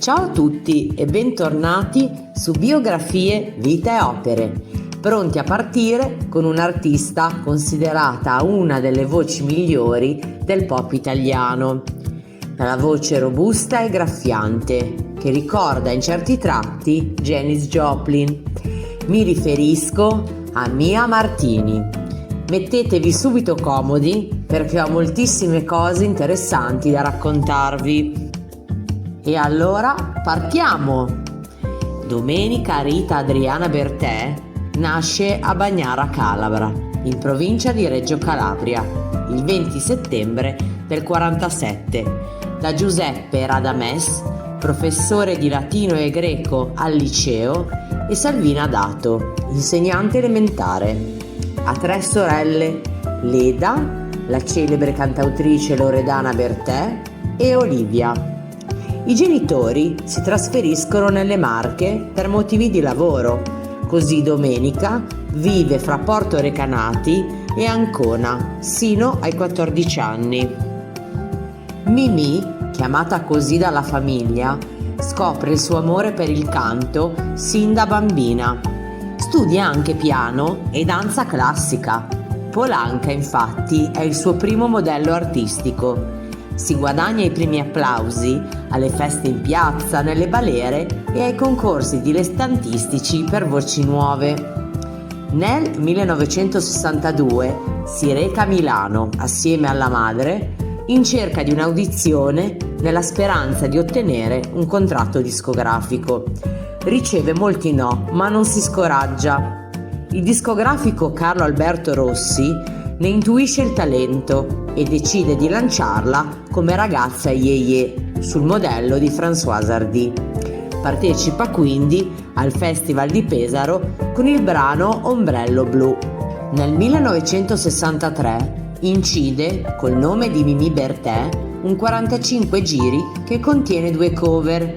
Ciao a tutti e bentornati su Biografie, Vita e Opere, pronti a partire con un'artista considerata una delle voci migliori del pop italiano, dalla voce robusta e graffiante che ricorda in certi tratti Janis Joplin. Mi riferisco a Mia Martini. Mettetevi subito comodi perché ho moltissime cose interessanti da raccontarvi. E allora partiamo! Domenica Rita Adriana Bertè nasce a Bagnara Calabra, in provincia di Reggio Calabria, il 20 settembre del 47, da Giuseppe Radames, professore di latino e greco al liceo, e Salvina Dato, insegnante elementare. Ha 3 sorelle, Leda, la celebre cantautrice Loredana Bertè, e Olivia. I genitori si trasferiscono nelle Marche per motivi di lavoro, così Domenica vive fra Porto Recanati e Ancona sino ai 14 anni. Mimì, chiamata così dalla famiglia, scopre il suo amore per il canto sin da bambina. Studia anche piano e danza classica. Polanca, infatti, è il suo primo modello artistico. Si guadagna i primi applausi alle feste in piazza, nelle balere e ai concorsi dilettantistici per voci nuove. Nel 1962 si reca a Milano assieme alla madre in cerca di un'audizione nella speranza di ottenere un contratto discografico. Riceve molti no, ma non si scoraggia. Il discografico Carlo Alberto Rossi ne intuisce il talento e decide di lanciarla come ragazza yeye sul modello di Françoise Hardy. Partecipa quindi al Festival di Pesaro con il brano Ombrello Blu. Nel 1963 incide col nome di Mimì Bertè un 45 giri che contiene 2 cover: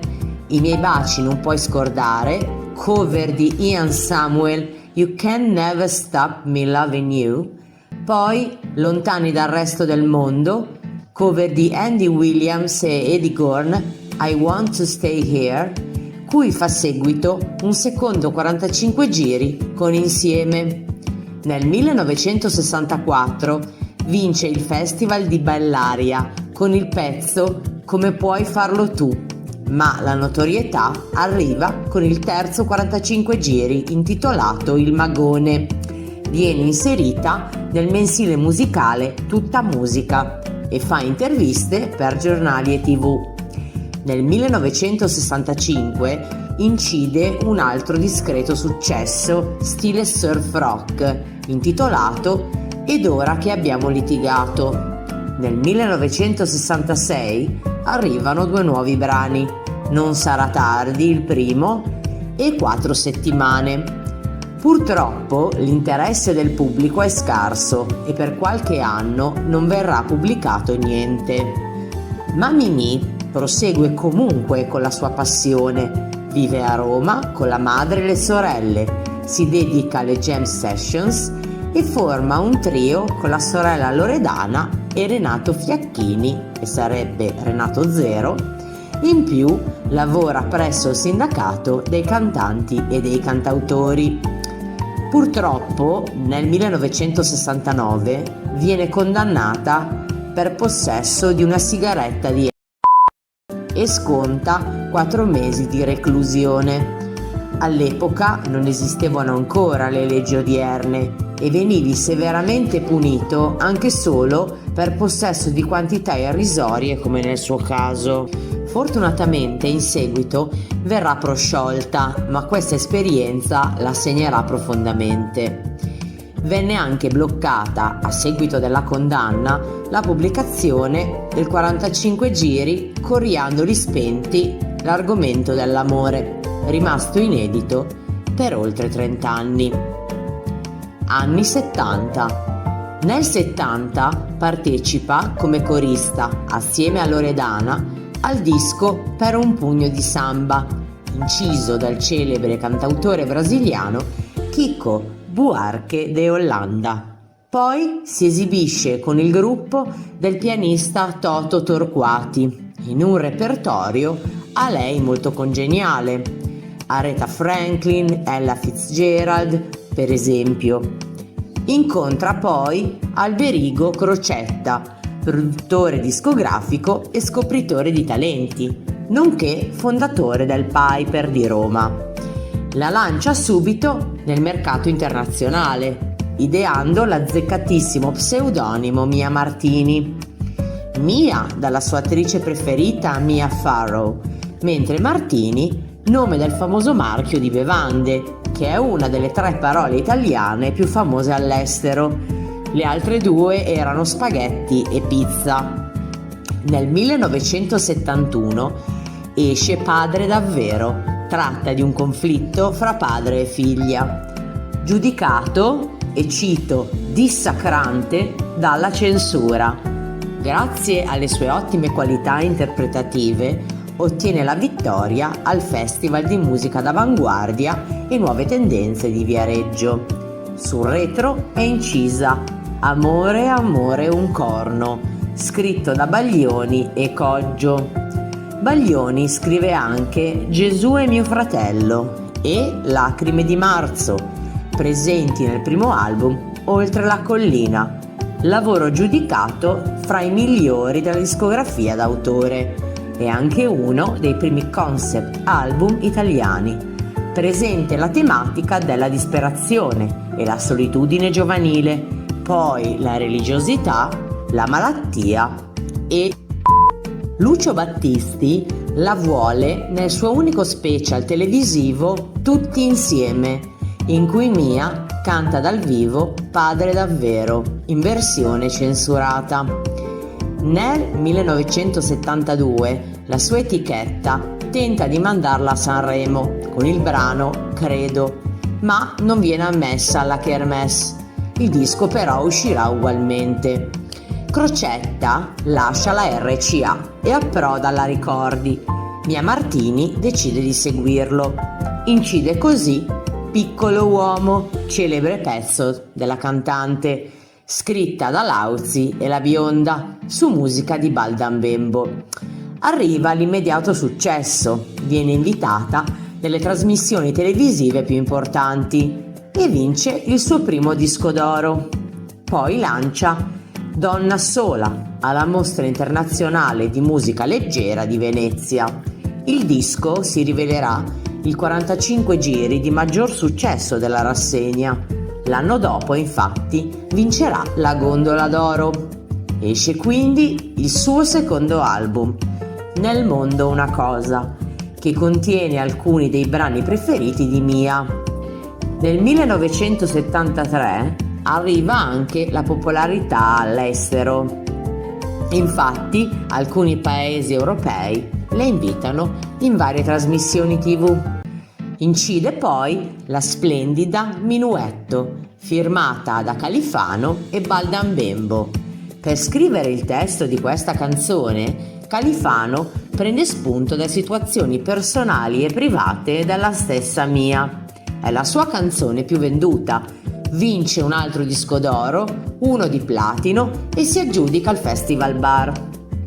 I miei baci non puoi scordare, cover di Ian Samuel, You Can Never Stop Me Loving You, poi Lontani dal resto del mondo, cover di Andy Williams e Eddie Gorn, I Want to Stay Here, cui fa seguito un secondo 45 giri con Insieme. Nel 1964 vince il Festival di Bellaria con il pezzo Come puoi farlo tu, ma la notorietà arriva con il terzo 45 giri intitolato Il Magone. Viene inserita nel mensile musicale Tutta Musica e fa interviste per giornali e TV. Nel 1965 incide un altro discreto successo stile surf rock intitolato Ed ora che abbiamo litigato. Nel 1966 arrivano 2 nuovi brani, Non sarà tardi il primo e 4 settimane. Purtroppo l'interesse del pubblico è scarso e per qualche anno non verrà pubblicato niente. Ma Mimì prosegue comunque con la sua passione, vive a Roma con la madre e le sorelle, si dedica alle jam sessions e forma un trio con la sorella Loredana e Renato Fiacchini, che sarebbe Renato Zero. In più lavora presso il sindacato dei cantanti e dei cantautori. Purtroppo nel 1969 viene condannata per possesso di una sigaretta di e sconta 4 mesi di reclusione. All'epoca non esistevano ancora le leggi odierne e venivi severamente punito anche solo per possesso di quantità irrisorie come nel suo caso. Fortunatamente in seguito verrà prosciolta, ma questa esperienza la segnerà profondamente. Venne anche bloccata, a seguito della condanna, la pubblicazione del 45 giri Coriandoli spenti, l'argomento dell'amore, rimasto inedito per oltre 30 anni. Anni 70. Nel 70 partecipa come corista, assieme a Loredana, al disco Per un pugno di samba, inciso dal celebre cantautore brasiliano Chico Buarque de Holanda. Poi si esibisce con il gruppo del pianista Toto Torquati in un repertorio a lei molto congeniale, Aretha Franklin, Ella Fitzgerald, per esempio. Incontra poi Alberigo Crocetta, produttore discografico e scopritore di talenti, nonché fondatore del Piper di Roma. La lancia subito nel mercato internazionale, ideando l'azzeccatissimo pseudonimo Mia Martini. Mia dalla sua attrice preferita Mia Farrow, mentre Martini nome del famoso marchio di bevande, che è una delle 3 parole italiane più famose all'estero. Le altre 2 erano spaghetti e pizza. Nel 1971 esce Padre davvero, tratta di un conflitto fra padre e figlia, giudicato, e cito, dissacrante dalla censura. Grazie alle sue ottime qualità interpretative ottiene la vittoria al Festival di musica d'avanguardia e nuove tendenze di Viareggio. Sul retro è incisa Amore, amore un corno, scritto da Baglioni e Coggio. Baglioni scrive anche Gesù è mio fratello e Lacrime di marzo, presenti nel primo album Oltre la collina, lavoro giudicato fra i migliori della discografia d'autore. È anche uno dei primi concept album italiani. Presente la tematica della disperazione e la solitudine giovanile, poi la religiosità, la malattia e Lucio Battisti la vuole nel suo unico special televisivo Tutti insieme, in cui Mia canta dal vivo Padre davvero, in versione censurata. Nel 1972 la sua etichetta tenta di mandarla a Sanremo con il brano Credo, ma non viene ammessa alla Kermesse. Il disco però uscirà ugualmente. Crocetta lascia la RCA e approda alla Ricordi. Mia Martini decide di seguirlo. Incide così Piccolo uomo, celebre pezzo della cantante, scritta da Lauzi e La Bionda su musica di Baldan Bembo. Arriva l'immediato successo, viene invitata nelle trasmissioni televisive più importanti e vince il suo primo disco d'oro. Poi lancia Donna sola alla Mostra Internazionale di Musica Leggera di Venezia. Il disco si rivelerà il 45 giri di maggior successo della rassegna. L'anno dopo, infatti, vincerà la Gondola d'Oro. Esce quindi il suo secondo album, Nel mondo una cosa, che contiene alcuni dei brani preferiti di Mia. Nel 1973 arriva anche la popolarità all'estero. Infatti, alcuni paesi europei le invitano in varie trasmissioni TV. Incide poi la splendida Minuetto, firmata da Califano e Baldan Bembo. Per scrivere il testo di questa canzone, Califano prende spunto da situazioni personali e private della stessa Mia. È la sua canzone più venduta, vince un altro disco d'oro, uno di platino e si aggiudica al Festival Bar.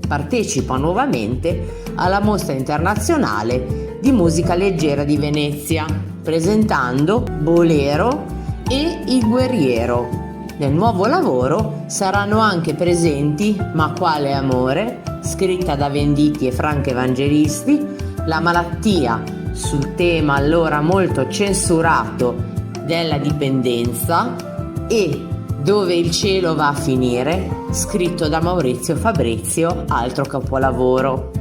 Partecipa nuovamente alla Mostra Internazionale di Musica Leggera di Venezia, presentando Bolero e Il Guerriero. Nel nuovo lavoro saranno anche presenti Ma quale amore, scritta da Venditti e Franca Evangelisti, La malattia, sul tema allora molto censurato della dipendenza, e Dove il cielo va a finire, scritto da Maurizio Fabrizio, altro capolavoro.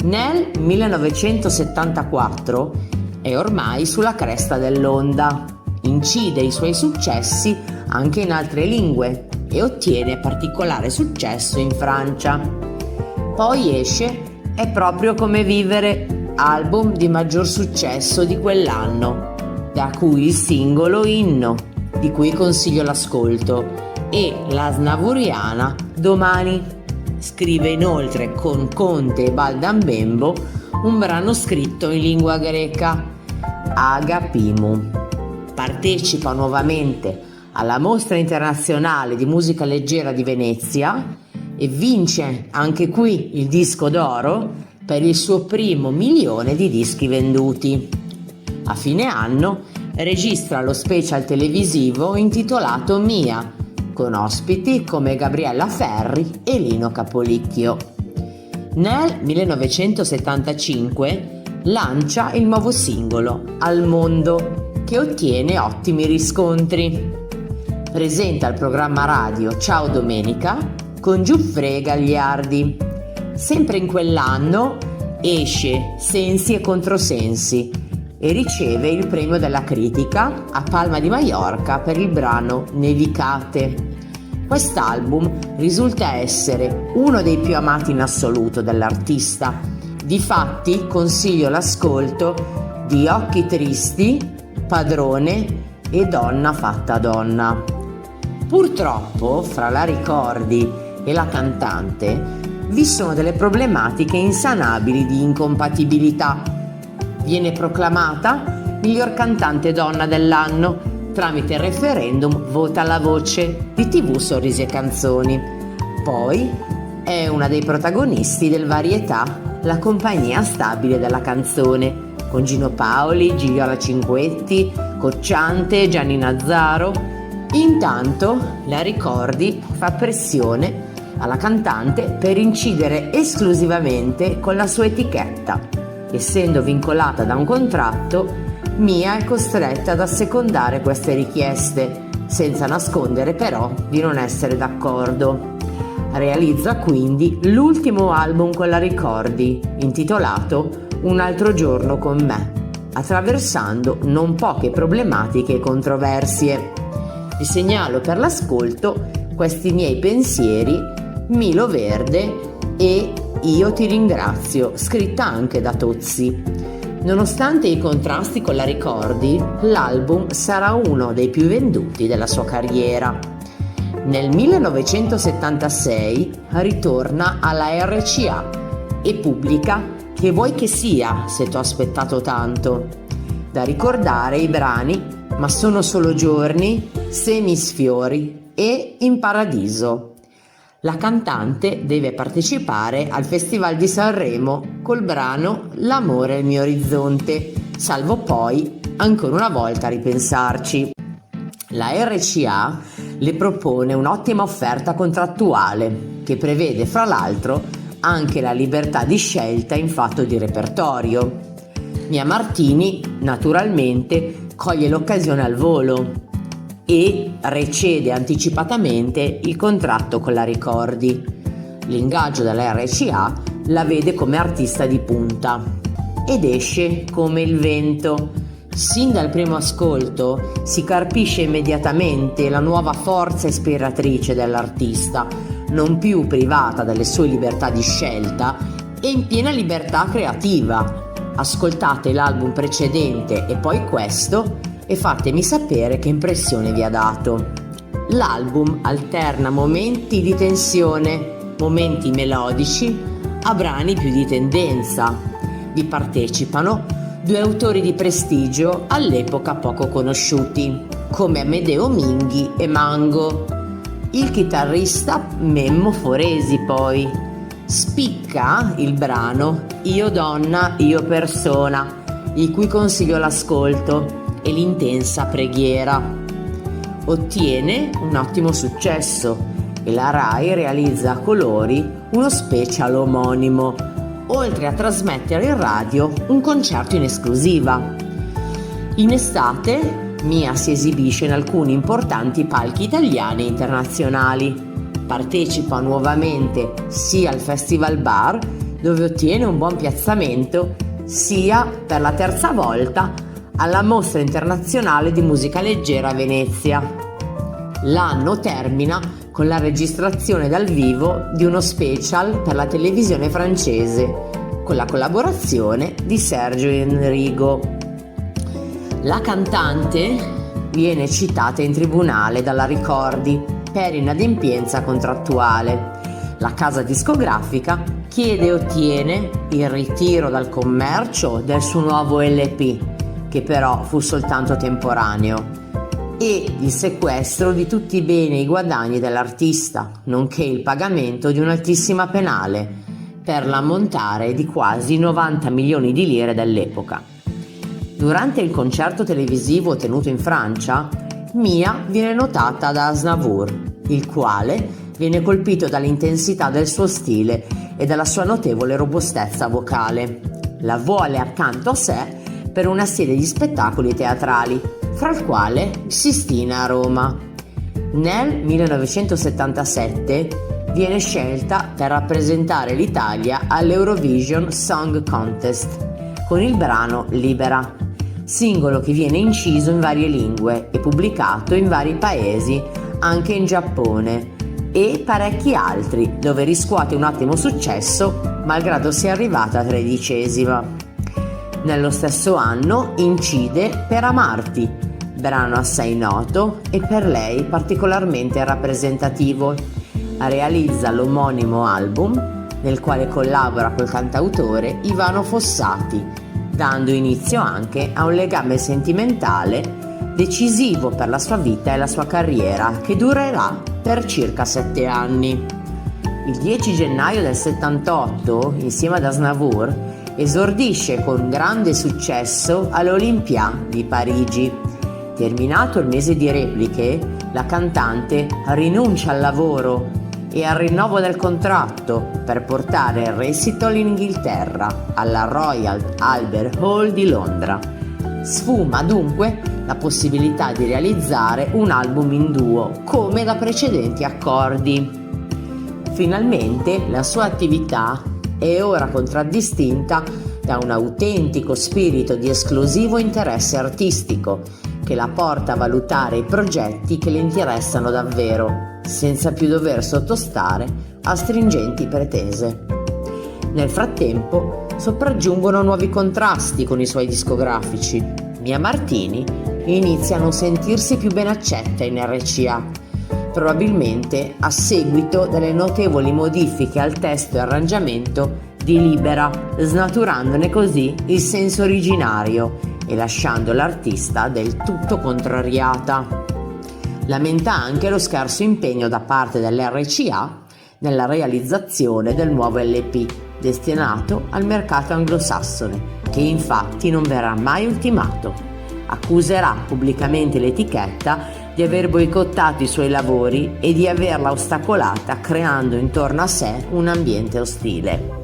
Nel 1974 è ormai sulla cresta dell'onda, incide i suoi successi anche in altre lingue e ottiene particolare successo in Francia. Poi esce È proprio come vivere, album di maggior successo di quell'anno, da cui il singolo Inno, di cui consiglio l'ascolto, e la snavuriana Domani. Scrive inoltre con Conte e Baldan Bembo un brano scritto in lingua greca, Agapimum. Partecipa nuovamente alla Mostra Internazionale di Musica Leggera di Venezia e vince anche qui il disco d'oro per il suo primo 1.000.000 di dischi venduti. A fine anno registra lo special televisivo intitolato Mia, con ospiti come Gabriella Ferri e Lino Capolicchio. Nel 1975 lancia il nuovo singolo Al Mondo, che ottiene ottimi riscontri. Presenta il programma radio Ciao Domenica con Giuffre Gagliardi. Sempre in quell'anno esce Sensi e Controsensi e riceve il premio della critica a Palma di Maiorca per il brano Nevicate. Quest'album risulta essere uno dei più amati in assoluto dell'artista. Difatti consiglio l'ascolto di Occhi Tristi, Padrone e Donna fatta donna. Purtroppo, fra la Ricordi e la cantante, vi sono delle problematiche insanabili di incompatibilità. Viene proclamata miglior cantante donna dell'anno tramite il referendum Vota la Voce di TV Sorrisi e Canzoni. Poi è una dei protagonisti del Varietà, la compagnia stabile della canzone, con Gino Paoli, Gigliola Cinquetti, Cocciante, Gianni Nazzaro. Intanto la Ricordi fa pressione alla cantante per incidere esclusivamente con la sua etichetta. Essendo vincolata da un contratto, Mia è costretta ad assecondare queste richieste, senza nascondere però di non essere d'accordo. Realizza quindi l'ultimo album con la Ricordi, intitolato Un altro giorno con me, attraversando non poche problematiche e controversie. Vi segnalo per l'ascolto questi miei pensieri, Milo Verde e Io ti ringrazio, scritta anche da Tozzi. Nonostante i contrasti con la Ricordi, l'album sarà uno dei più venduti della sua carriera. Nel 1976 ritorna alla RCA e pubblica Che vuoi che sia se t'ho aspettato tanto. Da ricordare i brani Ma sono solo giorni, Se mi sfiori e In paradiso. La cantante deve partecipare al Festival di Sanremo col brano L'amore è il mio orizzonte, salvo poi ancora una volta ripensarci. La RCA le propone un'ottima offerta contrattuale che prevede fra l'altro anche la libertà di scelta in fatto di repertorio. Mia Martini naturalmente coglie l'occasione al volo e recede anticipatamente il contratto con la Ricordi. L'ingaggio della RCA la vede come artista di punta ed esce come il vento. Sin dal primo ascolto si carpisce immediatamente la nuova forza ispiratrice dell'artista, non più privata delle sue libertà di scelta e in piena libertà creativa. Ascoltate l'album precedente e poi questo e fatemi sapere che impressione vi ha dato. L'album alterna momenti di tensione, momenti melodici a brani più di tendenza. Vi partecipano due autori di prestigio all'epoca poco conosciuti, come Amedeo Minghi e Mango. Il chitarrista Memmo Foresi poi. Spicca il brano Io donna, io persona, il cui consiglio l'ascolto, e l'intensa preghiera. Ottiene un ottimo successo e la Rai realizza a colori uno special omonimo, oltre a trasmettere in radio un concerto in esclusiva. In estate Mia si esibisce in alcuni importanti palchi italiani e internazionali. Partecipa nuovamente sia al Festival Bar, dove ottiene un buon piazzamento, sia per la terza volta alla Mostra Internazionale di Musica Leggera a Venezia. L'anno termina con la registrazione dal vivo di uno special per la televisione francese, con la collaborazione di Sergio Enrigo. La cantante viene citata in tribunale dalla Ricordi per inadempienza contrattuale. La casa discografica chiede e ottiene il ritiro dal commercio del suo nuovo LP, che però fu soltanto temporaneo, e il sequestro di tutti i beni e i guadagni dell'artista, nonché il pagamento di un'altissima penale per l'ammontare di quasi 90 milioni di lire dell'epoca. Durante il concerto televisivo tenuto in Francia, Mia viene notata da Aznavour, il quale viene colpito dall'intensità del suo stile e dalla sua notevole robustezza vocale. La vuole accanto a sé per una serie di spettacoli teatrali, fra il quale Sistina a Roma. Nel 1977 viene scelta per rappresentare l'Italia all'Eurovision Song Contest con il brano Libera, singolo che viene inciso in varie lingue e pubblicato in vari paesi, anche in Giappone e parecchi altri, dove riscuote un ottimo successo malgrado sia arrivata 13ª. Nello stesso anno incide Per amarti, brano assai noto e per lei particolarmente rappresentativo. Realizza l'omonimo album, nel quale collabora col cantautore Ivano Fossati, dando inizio anche a un legame sentimentale decisivo per la sua vita e la sua carriera, che durerà per circa 7 anni. Il 10 gennaio del 78, insieme ad Aznavour, esordisce con grande successo all'Olympia di Parigi. Terminato il mese di repliche, la cantante rinuncia al lavoro e al rinnovo del contratto per portare il recital in Inghilterra, alla Royal Albert Hall di Londra. Sfuma dunque la possibilità di realizzare un album in duo, come da precedenti accordi. Finalmente la sua attività è ora contraddistinta da un autentico spirito di esclusivo interesse artistico che la porta a valutare i progetti che le interessano davvero, senza più dover sottostare a stringenti pretese. Nel frattempo sopraggiungono nuovi contrasti con i suoi discografici. Mia Martini inizia a non sentirsi più ben accetta in RCA, probabilmente a seguito delle notevoli modifiche al testo e arrangiamento di Libera, snaturandone così il senso originario e lasciando l'artista del tutto contrariata. Lamenta anche lo scarso impegno da parte dell'RCA nella realizzazione del nuovo LP destinato al mercato anglosassone, che infatti non verrà mai ultimato. Accuserà pubblicamente l'etichetta di aver boicottato i suoi lavori e di averla ostacolata creando intorno a sé un ambiente ostile.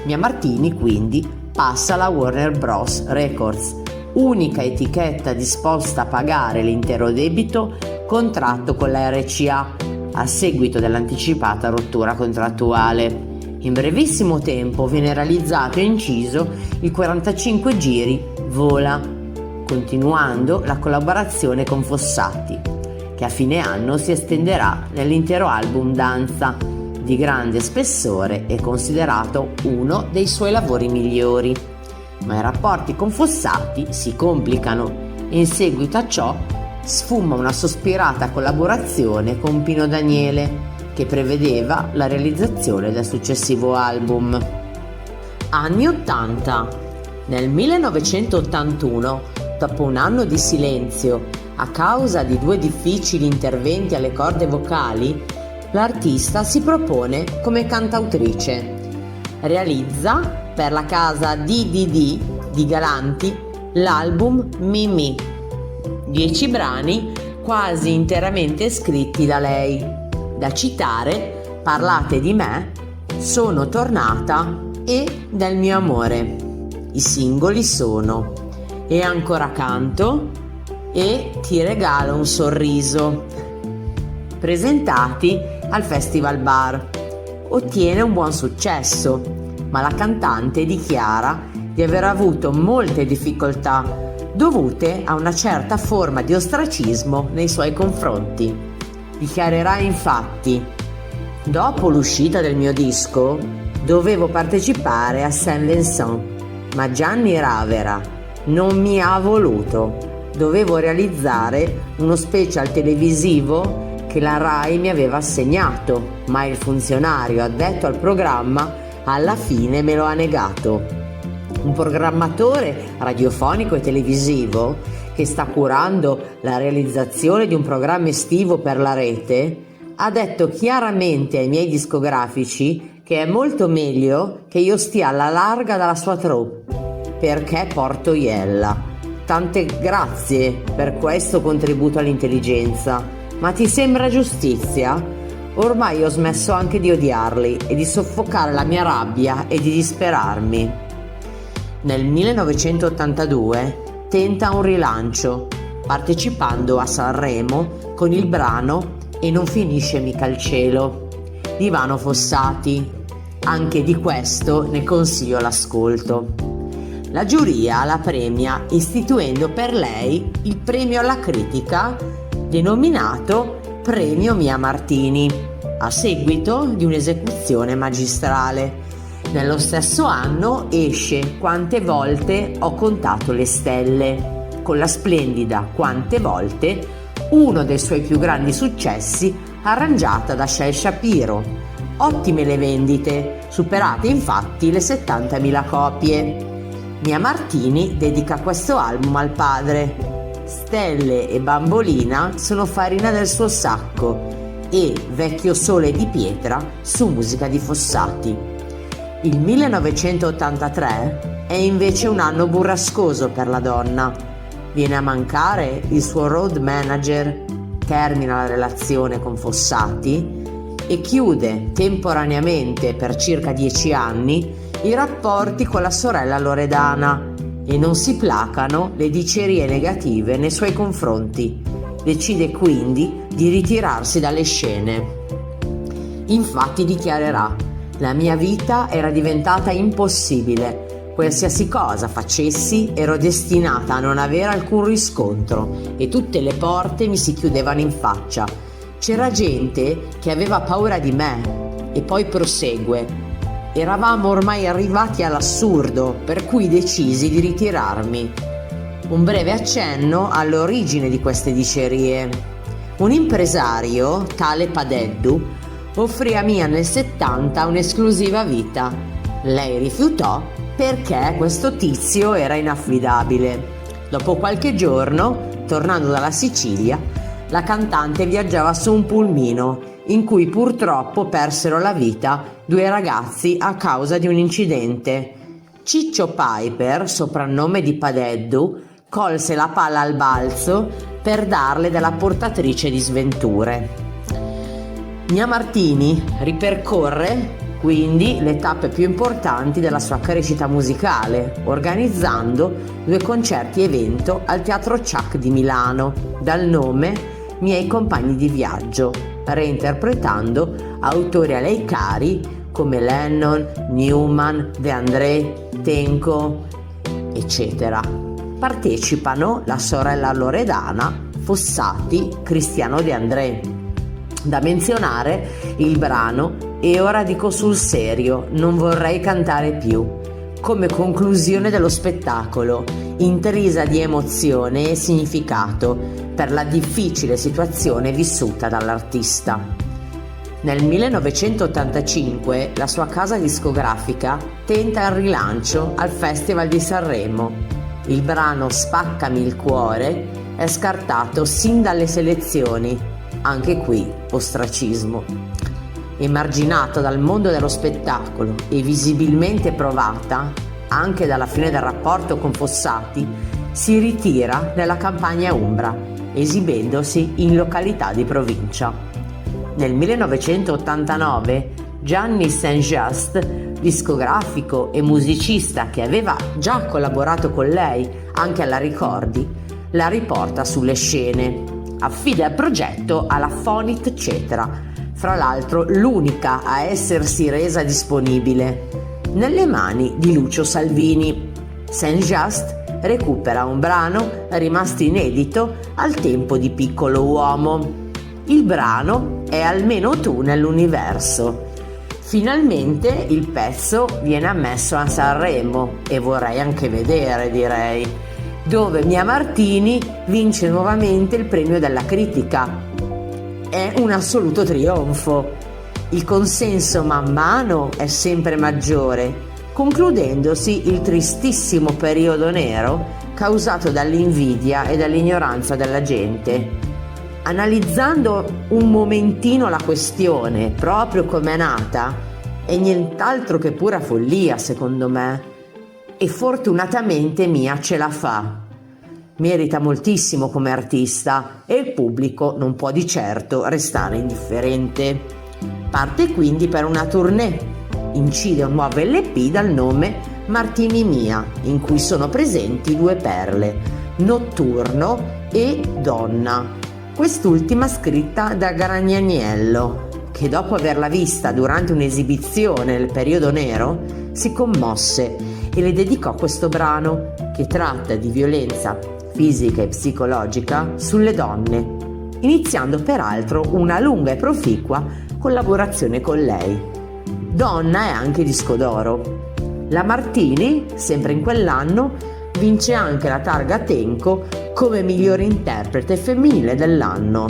Mia Martini quindi passa alla Warner Bros. Records, unica etichetta disposta a pagare l'intero debito contratto con la RCA a seguito dell'anticipata rottura contrattuale. In brevissimo tempo viene realizzato e inciso il 45 giri Vola, continuando la collaborazione con Fossati, che a fine anno si estenderà nell'intero album Danza, di grande spessore e considerato uno dei suoi lavori migliori. Ma i rapporti con Fossati si complicano e in seguito a ciò sfuma una sospirata collaborazione con Pino Daniele, che prevedeva la realizzazione del successivo album. Anni 80. Nel 1981, dopo un anno di silenzio a causa di 2 difficili interventi alle corde vocali, l'artista si propone come cantautrice. Realizza per la casa DDD di Galanti l'album Mimi, 10 brani quasi interamente scritti da lei. Da citare Parlate di me, Sono tornata e Del mio amore. I singoli sono E ancora canto e Ti regalo un sorriso, presentati al Festival Bar. Ottiene un buon successo, ma la cantante dichiara di aver avuto molte difficoltà dovute a una certa forma di ostracismo nei suoi confronti. Dichiarerà infatti: dopo l'uscita del mio disco dovevo partecipare a Saint-Vincent, ma Gianni Ravera non mi ha voluto. Dovevo realizzare uno special televisivo che la Rai mi aveva assegnato, ma il funzionario addetto al programma alla fine me lo ha negato. Un programmatore radiofonico e televisivo che sta curando la realizzazione di un programma estivo per la rete ha detto chiaramente ai miei discografici che è molto meglio che io stia alla larga dalla sua troupe, perché porto iella. Tante grazie per questo contributo all'intelligenza, ma ti sembra giustizia? Ormai ho smesso anche di odiarli e di soffocare la mia rabbia e di disperarmi. Nel 1982 tenta un rilancio, partecipando a Sanremo con il brano E non finisce mica il cielo di Ivano Fossati. Anche di questo ne consiglio l'ascolto. La giuria la premia istituendo per lei il premio alla critica denominato Premio Mia Martini, a seguito di un'esecuzione magistrale. Nello stesso anno esce Quante volte ho contato le stelle, con la splendida Quante volte, uno dei suoi più grandi successi, arrangiata da Shel Shapiro. Ottime le vendite, superate infatti le 70.000 copie. Mia Martini dedica questo album al padre. Stelle e Bambolina sono farina del suo sacco e Vecchio sole di pietra su musica di Fossati. Il 1983 è invece un anno burrascoso per la donna. Viene a mancare il suo road manager, termina la relazione con Fossati e chiude temporaneamente per circa 10 anni i rapporti con la sorella Loredana e non si placano le dicerie negative nei suoi confronti. Decide quindi di ritirarsi dalle scene. Infatti dichiarerà: la mia vita era diventata impossibile. Qualsiasi cosa facessi ero destinata a non avere alcun riscontro e tutte le porte mi si chiudevano in faccia. C'era gente che aveva paura di me. E poi prosegue: eravamo ormai arrivati all'assurdo, per cui decisi di ritirarmi. Un breve accenno all'origine di queste dicerie. Un impresario, tale Padeddu, offrì a Mia nel 70 un'esclusiva vita. Lei rifiutò perché questo tizio era inaffidabile. Dopo qualche giorno, tornando dalla Sicilia, la cantante viaggiava su un pulmino in cui purtroppo persero la vita 2 ragazzi a causa di un incidente. Ciccio Piper, soprannome di Padeddu, colse la palla al balzo per darle della portatrice di sventure. Mia Martini ripercorre quindi le tappe più importanti della sua crescita musicale, organizzando 2 concerti evento al Teatro Ciak di Milano, dal nome Miei compagni di viaggio, reinterpretando autori a lei cari come Lennon, Newman, De André, Tenco, eccetera. Partecipano la sorella Loredana, Fossati, Cristiano De André. Da menzionare il brano E ora dico sul serio, non vorrei cantare più, come conclusione dello spettacolo, intrisa di emozione e significato per la difficile situazione vissuta dall'artista. Nel 1985 la sua casa discografica tenta il rilancio al Festival di Sanremo. Il brano Spaccami il cuore è scartato sin dalle selezioni, anche qui ostracismo. Emarginata dal mondo dello spettacolo e visibilmente provata anche dalla fine del rapporto con Fossati, si ritira nella campagna umbra, esibendosi in località di provincia. Nel 1989 Gianni Saint-Just, discografico e musicista che aveva già collaborato con lei anche alla Ricordi, la riporta sulle scene. Affida il progetto alla Fonit Cetra, fra l'altro l'unica a essersi resa disponibile, nelle mani di Lucio Salvini. Saint-Just recupera un brano rimasto inedito al tempo di Piccolo Uomo. Il brano è Almeno tu nell'universo. Finalmente il pezzo viene ammesso a Sanremo e vorrei anche vedere, direi, dove Mia Martini vince nuovamente il premio della critica. È un assoluto trionfo. Il consenso man mano è sempre maggiore, concludendosi il tristissimo periodo nero causato dall'invidia e dall'ignoranza della gente. Analizzando un momentino la questione proprio come è nata, è nient'altro che pura follia, secondo me, e fortunatamente Mia ce la fa. Merita moltissimo come artista e il pubblico non può di certo restare indifferente. Parte quindi per una tournée. Incide un nuovo LP dal nome Martini Mia, in cui sono presenti 2 perle, Notturno e Donna, quest'ultima scritta da Gragnaniello, che dopo averla vista durante un'esibizione nel periodo nero si commosse e le dedicò questo brano, che tratta di violenza fisica e psicologica sulle donne, iniziando peraltro una lunga e proficua collaborazione con lei. Donna è anche disco d'oro. La Martini, sempre in quell'anno, vince anche la targa Tenco come migliore interprete femminile dell'anno.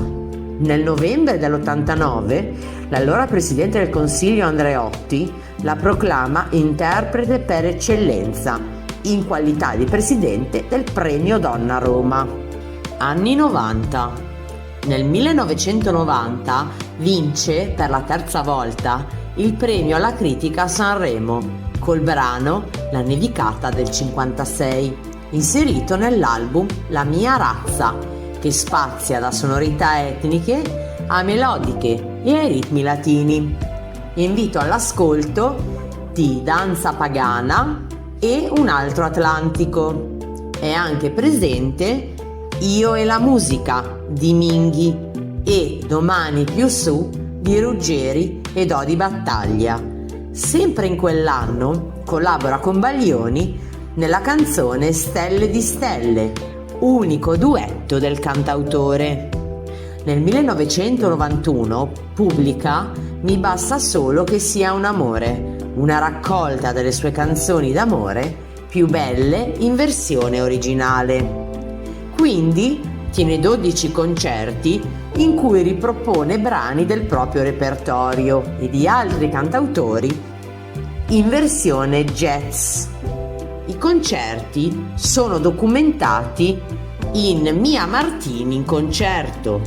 Nel novembre dell'89, l'allora presidente del Consiglio Andreotti la proclama interprete per eccellenza, in qualità di presidente del Premio Donna Roma. Anni 90. Nel 1990 vince per la 3ª volta il premio alla critica a Sanremo col brano La nevicata del 56, inserito nell'album La mia razza, che spazia da sonorità etniche a melodiche e ai ritmi latini. Invito all'ascolto di Danza pagana e Un altro Atlantico. È anche presente Io e la musica di Minghi e Domani più su di Ruggeri e Dodi Battaglia. Sempre in quell'anno collabora con Baglioni nella canzone Stelle di stelle, unico duetto del cantautore. Nel 1991 pubblica Mi basta solo che sia un amore, una raccolta delle sue canzoni d'amore più belle in versione originale. Quindi tiene 12 concerti in cui ripropone brani del proprio repertorio e di altri cantautori in versione jazz. I concerti sono documentati in Mia Martini in concerto.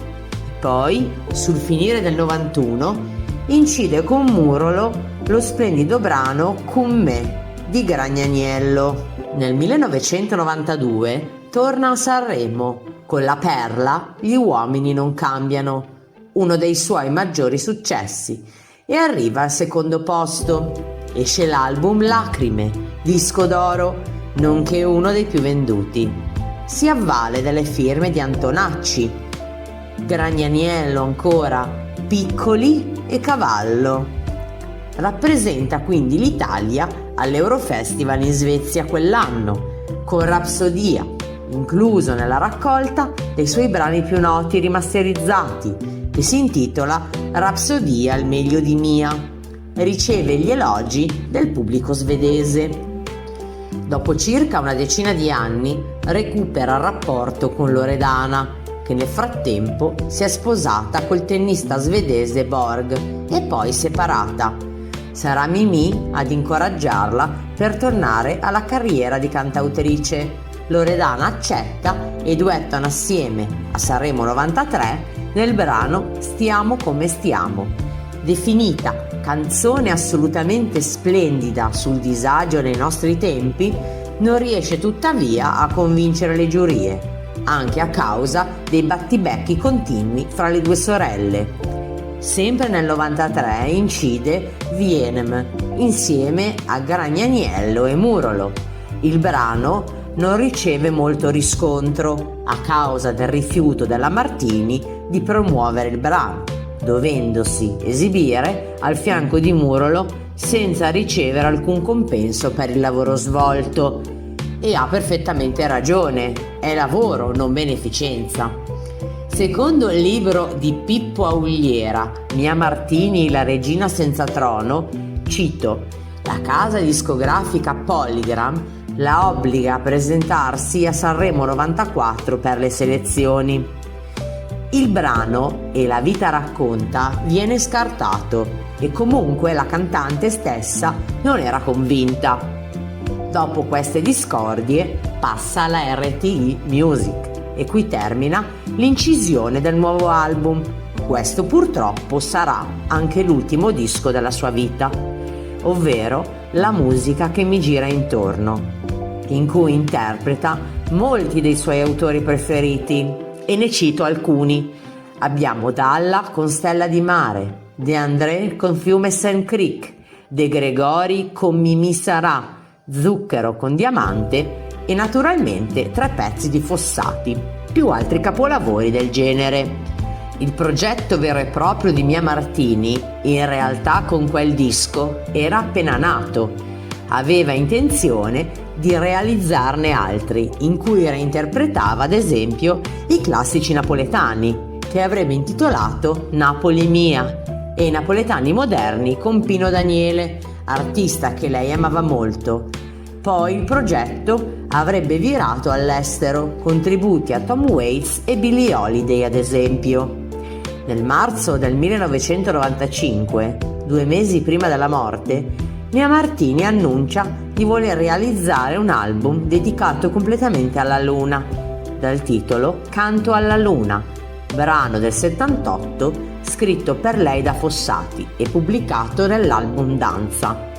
Poi, sul finire del 91, incide con Murolo lo splendido brano Con me di Gragnaniello. Nel 1992 torna a Sanremo con la perla Gli uomini non cambiano, uno dei suoi maggiori successi, e arriva al 2° posto. Esce l'album Lacrime, disco d'oro, nonché uno dei più venduti. Si avvale delle firme di Antonacci, Gragnaniello ancora, Piccoli e Cavallo. Rappresenta quindi l'Italia all'Eurofestival in Svezia quell'anno, con Rapsodia, incluso nella raccolta dei suoi brani più noti rimasterizzati, che si intitola Rapsodia al meglio di Mia. Riceve gli elogi del pubblico svedese. Dopo circa una decina di anni recupera il rapporto con Loredana, che nel frattempo si è sposata col tennista svedese Borg e poi separata. Sarà Mimì ad incoraggiarla per tornare alla carriera di cantautrice. Loredana accetta e duettano assieme a Sanremo 93 nel brano Stiamo come stiamo, definita canzone assolutamente splendida sul disagio nei nostri tempi. Non riesce tuttavia a convincere le giurie, anche a causa dei battibecchi continui fra le 2 sorelle. Sempre nel 93 incide Vienem insieme a Gragnaniello e Murolo. Il brano non riceve molto riscontro a causa del rifiuto della Martini di promuovere il brano, dovendosi esibire al fianco di Murolo senza ricevere alcun compenso per il lavoro svolto. E ha perfettamente ragione, è lavoro, non beneficenza. Secondo il libro di Pippo Auliera, Mia Martini, la regina senza trono, cito: la casa discografica Polygram la obbliga a presentarsi a Sanremo 94 per le selezioni. Il brano E la vita racconta viene scartato e comunque la cantante stessa non era convinta. Dopo queste discordie passa alla RTI Music e qui termina l'incisione del nuovo album. Questo purtroppo sarà anche l'ultimo disco della sua vita. ovvero La musica che mi gira intorno, in cui interpreta molti dei suoi autori preferiti, e ne cito alcuni. Abbiamo Dalla con Stella di Mare, De André con Fiume Saint Creek, De Gregori con Mimì Sarà, Zucchero con Diamante e naturalmente 3 pezzi di Fossati, più altri capolavori del genere. Il progetto vero e proprio di Mia Martini, in realtà con quel disco, era appena nato. Aveva intenzione di realizzarne altri, in cui reinterpretava ad esempio i classici napoletani, che avrebbe intitolato Napoli Mia, e i napoletani moderni con Pino Daniele, artista che lei amava molto. Poi il progetto avrebbe virato all'estero, con tributi a Tom Waits e Billie Holiday ad esempio. Nel marzo del 1995, 2 mesi prima della morte, Mia Martini annuncia di voler realizzare un album dedicato completamente alla luna, dal titolo Canto alla luna, brano del 78 scritto per lei da Fossati e pubblicato nell'album Danza.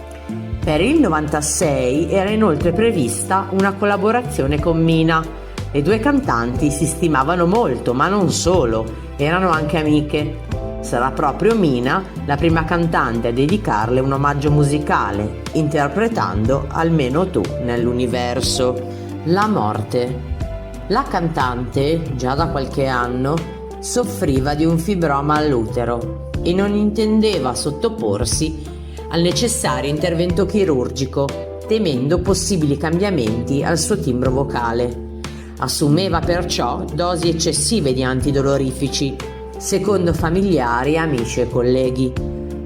Per il 96 era inoltre prevista una collaborazione con Mina. Le 2 cantanti si stimavano molto, ma non solo, erano anche amiche. Sarà proprio Mina la prima cantante a dedicarle un omaggio musicale, interpretando Almeno tu nell'universo. La morte. La cantante, già da qualche anno, soffriva di un fibroma all'utero e non intendeva sottoporsi al necessario intervento chirurgico, temendo possibili cambiamenti al suo timbro vocale. Assumeva perciò dosi eccessive di antidolorifici, secondo familiari, amici e colleghi.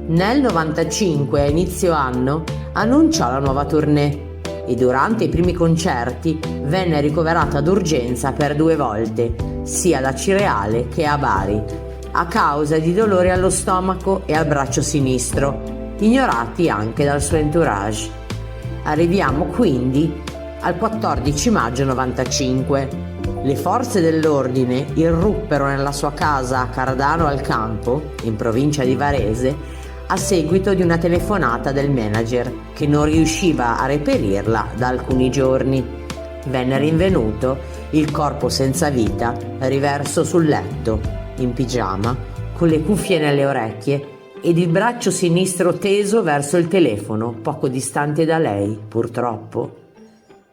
Nel 95, a inizio anno, annunciò la nuova tournée e durante i primi concerti venne ricoverata d'urgenza per 2 volte, sia ad Acireale che a Bari, a causa di dolori allo stomaco e al braccio sinistro, ignorati anche dal suo entourage. Arriviamo quindi al 14 maggio 95. Le forze dell'ordine irruppero nella sua casa a Cardano al Campo, in provincia di Varese, a seguito di una telefonata del manager che non riusciva a reperirla da alcuni giorni. Venne rinvenuto il corpo senza vita, riverso sul letto, in pigiama, con le cuffie nelle orecchie ed il braccio sinistro teso verso il telefono, poco distante da lei, purtroppo.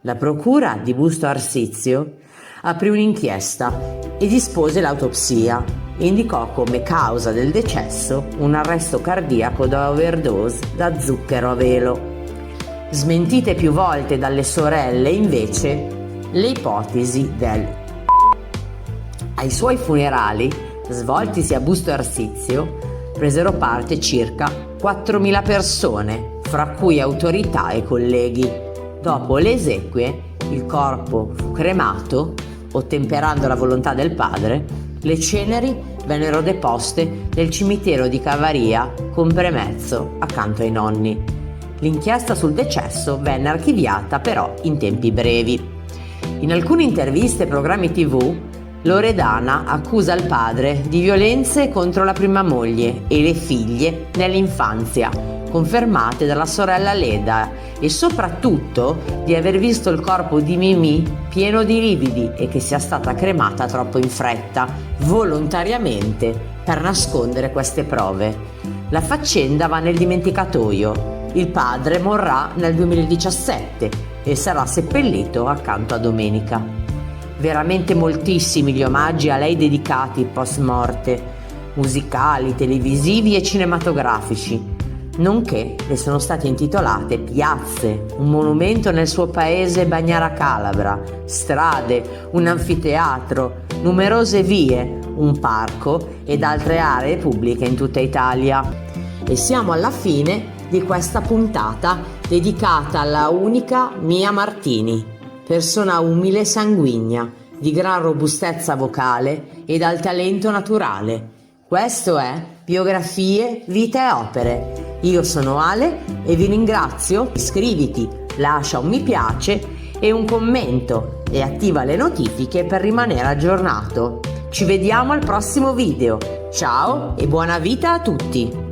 La procura di Busto Arsizio aprì un'inchiesta e dispose l'autopsia e indicò come causa del decesso un arresto cardiaco da overdose da zucchero a velo. Smentite più volte dalle sorelle, invece, le ipotesi del. Ai suoi funerali, svoltisi a Busto Arsizio, presero parte circa 4.000 persone, fra cui autorità e colleghi. Dopo le esequie, il corpo fu cremato, ottemperando la volontà del padre. Le ceneri vennero deposte nel cimitero di Cavaria con Premezzo accanto ai nonni. L'inchiesta sul decesso venne archiviata però in tempi brevi. In alcune interviste e programmi TV, Loredana accusa il padre di violenze contro la prima moglie e le figlie nell'infanzia, confermate dalla sorella Leda, e soprattutto di aver visto il corpo di Mimì pieno di lividi e che sia stata cremata troppo in fretta, volontariamente, per nascondere queste prove. La faccenda va nel dimenticatoio. Il padre morrà nel 2017 e sarà seppellito accanto a Domenica. Veramente moltissimi gli omaggi a lei dedicati post morte, musicali, televisivi e cinematografici, nonché le sono state intitolate piazze, un monumento nel suo paese Bagnara Calabra, strade, un anfiteatro, numerose vie, un parco ed altre aree pubbliche in tutta Italia. E siamo alla fine di questa puntata dedicata alla unica Mia Martini, persona umile e sanguigna, di gran robustezza vocale e dal talento naturale. Questo è Biografie, Vita e Opere. Io sono Ale e vi ringrazio. Iscriviti, lascia un mi piace e un commento e attiva le notifiche per rimanere aggiornato. Ci vediamo al prossimo video. Ciao e buona vita a tutti!